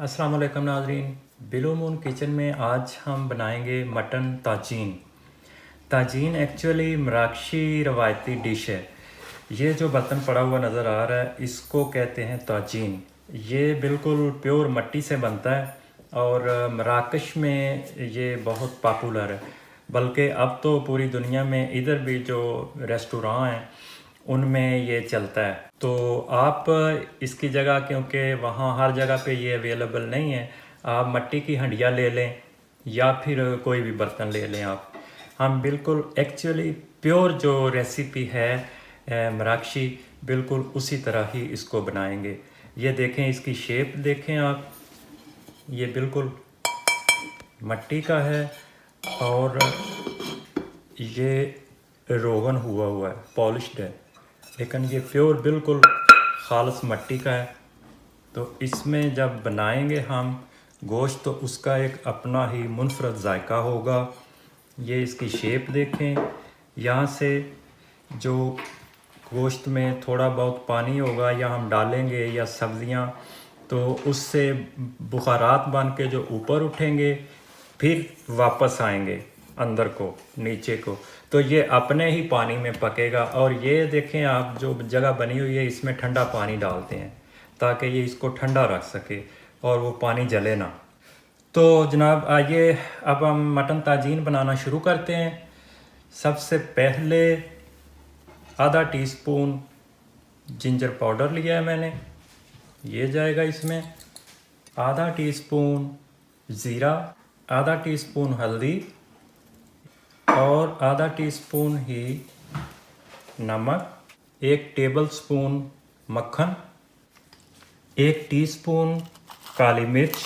अस्सलाम वालेकुम नाज़रीन। ब्लू मून किचन में आज हम बनाएंगे मटन ताजीन। ताजीन एक्चुअली मराकशी रवायती डिश है। ये जो बर्तन पड़ा हुआ नज़र आ रहा है इसको कहते हैं ताजीन। ये बिल्कुल प्योर मिट्टी से बनता है और मराकश में ये बहुत पॉपुलर है। बल्कि अब तो पूरी दुनिया में इधर भी जो रेस्टोरेंट हैं उनमें ये चलता है। तो आप इसकी जगह, क्योंकि वहाँ हर जगह पे ये अवेलेबल नहीं है, आप मिट्टी की हंडिया ले लें या फिर कोई भी बर्तन ले लें आप। हम बिल्कुल एक्चुअली प्योर जो रेसिपी है मराकशी, बिल्कुल उसी तरह ही इसको बनाएंगे। ये देखें, इसकी शेप देखें आप, ये बिल्कुल मिट्टी का है और ये रोगन हुआ है, पॉलिश्ड है, लेकिन ये प्योर बिल्कुल खालस मिट्टी का है। तो इसमें जब बनाएंगे हम गोश्त तो उसका एक अपना ही मुनफरद जायका होगा। ये इसकी शेप देखें, यहाँ से जो गोश्त में थोड़ा बहुत पानी होगा या हम डालेंगे या सब्ज़ियाँ, तो उससे बुखारात बन के जो ऊपर उठेंगे फिर वापस आएंगे अंदर को, नीचे को, तो ये अपने ही पानी में पकेगा। और ये देखें आप, जो जगह बनी हुई है इसमें ठंडा पानी डालते हैं ताकि ये इसको ठंडा रख सके और वो पानी जले ना। तो जनाब आइए अब हम मटन ताजीन बनाना शुरू करते हैं। सबसे पहले आधा टीस्पून जिंजर पाउडर लिया है मैंने, ये जाएगा इसमें। आधा टीस्पून ज़ीरा, आधा टीस्पून हल्दी और आधा टीस्पून ही नमक, 1 टेबलस्पून मक्खन, 1 टीस्पून काली मिर्च,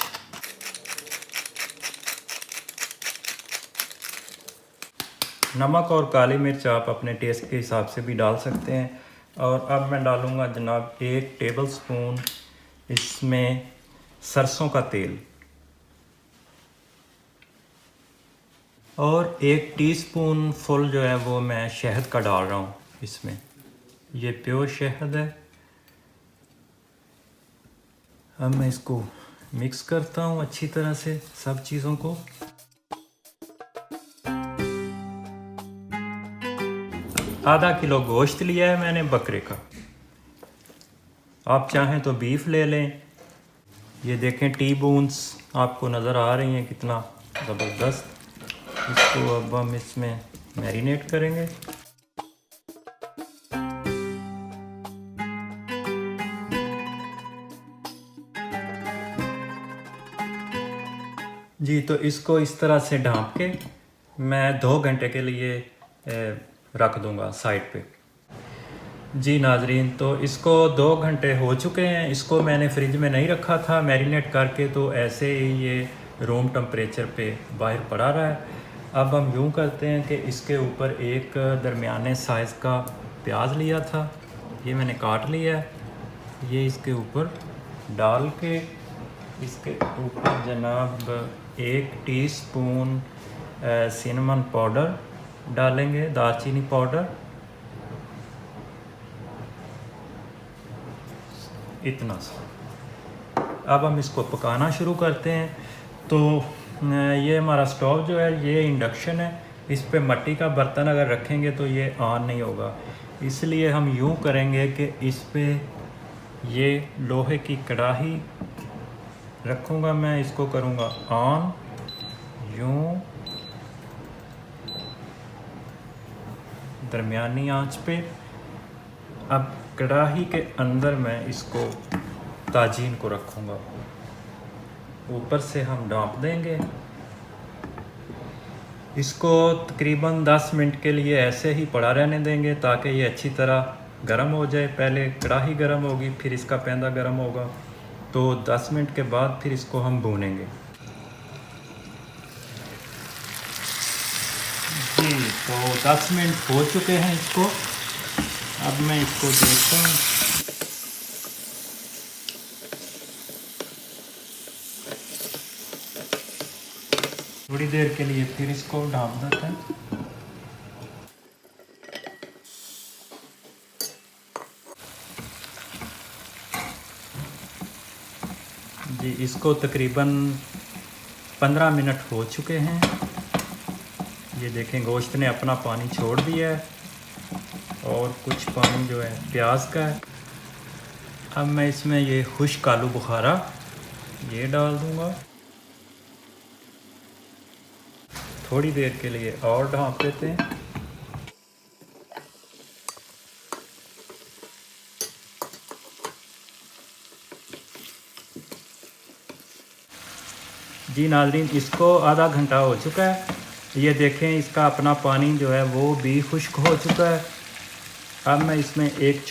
नमक और काली मिर्च आप अपने टेस्ट के हिसाब से भी डाल सकते हैं। और अब मैं डालूँगा जनाब 1 टेबलस्पून इसमें सरसों का तेल और 1 टीस्पून फुल जो है वो मैं शहद का डाल रहा हूँ इसमें। ये प्योर शहद है। अब मैं इसको मिक्स करता हूँ अच्छी तरह से सब चीज़ों को। आधा किलो गोश्त लिया है मैंने बकरे का, आप चाहें तो बीफ ले लें। ये देखें टी बोन्स आपको नज़र आ रही हैं, कितना ज़बरदस्त। इसको अब हम इसमें मैरिनेट करेंगे। जी, तो इसको इस तरह से ढाँप के मैं 2 घंटे के लिए रख दूँगा साइड पे। जी नाजरीन, तो इसको 2 घंटे हो चुके हैं। इसको मैंने फ्रिज में नहीं रखा था मैरिनेट करके, तो ऐसे ही ये रूम टेम्परेचर पे बाहर पड़ा रहा है। अब हम यूँ करते हैं कि इसके ऊपर एक दरमियाने साइज़ का प्याज लिया था, ये मैंने काट लिया है। ये इसके ऊपर डाल के इसके ऊपर जनाब 1 टीस्पून सिनेमन पाउडर डालेंगे, दालचीनी पाउडर, इतना सा। अब हम इसको पकाना शुरू करते हैं। तो ये हमारा स्टोव जो है ये इंडक्शन है, इस पे मिट्टी का बर्तन अगर रखेंगे तो ये ऑन नहीं होगा। इसलिए हम यूँ करेंगे कि इस पे ये लोहे की कढ़ाई रखूँगा, मैं इसको करूँगा ऑन, यूँ दरमियानी आंच पे। अब कढ़ाई के अंदर मैं इसको ताजीन को रखूँगा, ऊपर से हम ढाँप देंगे इसको। तकरीबन 10 मिनट के लिए ऐसे ही पड़ा रहने देंगे ताकि ये अच्छी तरह गर्म हो जाए। पहले कढ़ाई गर्म होगी फिर इसका पैंदा गर्म होगा, तो 10 मिनट के बाद फिर इसको हम भूनेंगे। जी, तो 10 मिनट हो चुके हैं इसको। अब मैं इसको देखता हूँ। थोड़ी देर के लिए फिर इसको ढाँप देते हैं। जी इसको तकरीबन 15 मिनट हो चुके हैं। ये देखें गोश्त ने अपना पानी छोड़ दिया है और कुछ पानी जो है प्याज का है। अब मैं इसमें ये खुश्क आलू बुखारा ये डाल दूँगा। थोड़ी देर के लिए और ढाँप देते हैं। जी नाज़रीन, इसको आधा घंटा हो चुका है। ये देखें इसका अपना पानी जो है वो भी खुश्क हो चुका है। अब मैं इसमें एक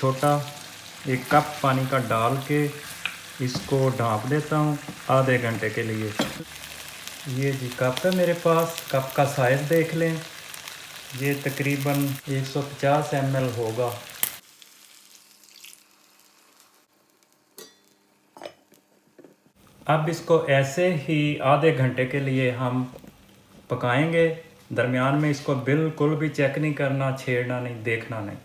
कप पानी का डाल के इसको ढाँप देता हूँ आधे घंटे के लिए। ये जी कप है मेरे पास, कप का साइज़ देख लें, ये तकरीबन 150 ml होगा। अब इसको ऐसे ही आधे घंटे के लिए हम पकाएंगे। दरमियान में इसको बिल्कुल भी चेक नहीं करना, छेड़ना नहीं, देखना नहीं।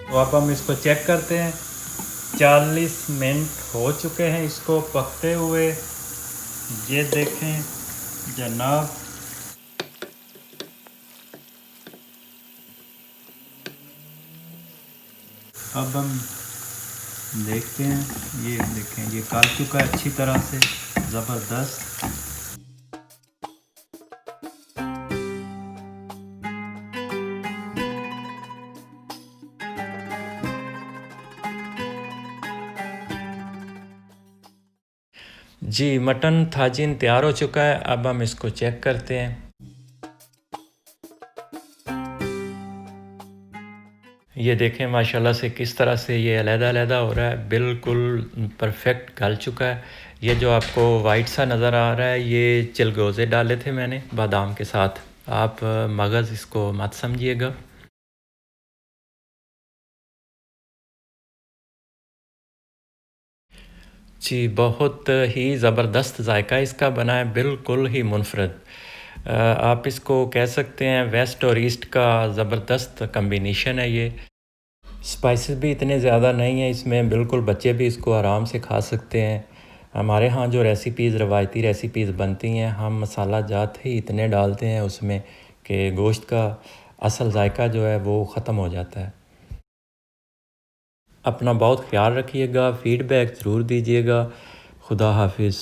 तो अब हम इसको चेक करते हैं। 40 मिनट हो चुके हैं इसको पकते हुए। ये देखें जनाब, अब हम देखते हैं। ये देखें ये गल चुका है अच्छी तरह से, ज़बरदस्त। जी मटन थाजीन तैयार हो चुका है। अब हम इसको चेक करते हैं। ये देखें माशाल्लाह से किस तरह से ये अलग-अलग हो रहा है, बिल्कुल परफेक्ट गल चुका है। ये जो आपको वाइट सा नज़र आ रहा है ये चिलगोज़े डाले थे मैंने बादाम के साथ। आप मगज़ इसको मत समझिएगा। जी बहुत ही ज़बरदस्त जायका इसका बना है, बिल्कुल ही मुनफ़रिद। आप इसको कह सकते हैं वेस्ट और ईस्ट का ज़बरदस्त कॉम्बिनेशन है ये। स्पाइसेस भी इतने ज़्यादा नहीं हैं इसमें, बिल्कुल बच्चे भी इसको आराम से खा सकते हैं। हमारे यहाँ जो रवायती रेसिपीज़ बनती हैं, हम मसाला जात ही इतने डालते हैं उसमें कि गोश्त का असल जायका जो है वो ख़त्म हो जाता है। अपना बहुत ख़्याल रखिएगा, फ़ीडबैक ज़रूर दीजिएगा। खुदा हाफिज़।